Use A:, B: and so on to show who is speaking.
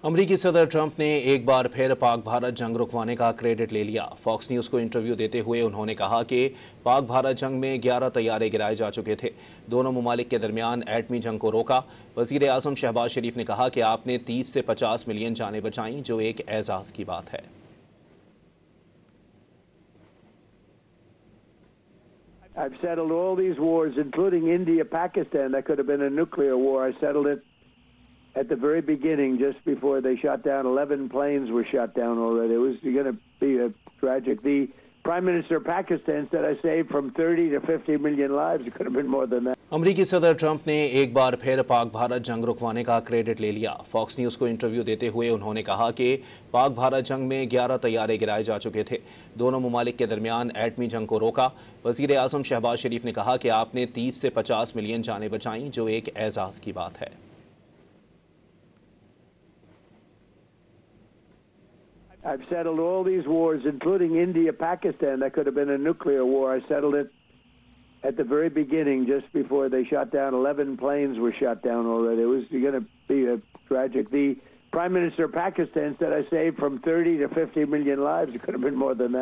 A: अमरीकी सदर ट्रंप ने एक बार फिर पाक भारत जंग रुकवाने का क्रेडिट ले लिया। फॉक्स न्यूज़ को इंटरव्यू देते हुए उन्होंने कहा कि पाक भारत जंग में 11 तैयारे गिराए जा चुके थे। दोनों ममालिक के दरमियान एटमी जंग को रोका। वज़ीर आज़म शहबाज शरीफ ने कहा कि आपने 30 से 50 मिलियन जानें बचाईं, जो एक एजाज़ की बात है।
B: I've settled all these wars, including India, Pakistan. That could have been a nuclear war. I settled it at the very beginning, just before they shot down. 11 planes were shot down already. It was going to be a tragic. The Prime Minister of Pakistan said I saved from 30 to 50 million lives. It could have been more than that.
A: अमरीकी सदर Trump ने एक बार फिर पाक भारत जंग रुकवाने का credit ले लिया। फॉक्स न्यूज़ को इंटरव्यू देते हुए उन्होंने कहा कि पाक भारत जंग में 11 तैयारे गिराए जा चुके थे। दोनों ममालिक के दरमियान एटमी जंग को रोका। वज़ीर आज़म शहबाज शरीफ ने कहा कि आपने 30 से 50 मिलियन जानें बचाईं, जो एक एजाज़ की बात है।
B: I've settled all these wars, including India, Pakistan. That could have been a nuclear war. I settled it at the very beginning, just before they shot down. 11 planes were shot down already. It was going to be a tragic. The Prime Minister of Pakistan said I saved from 30 to 50 million lives. It could have been more than that.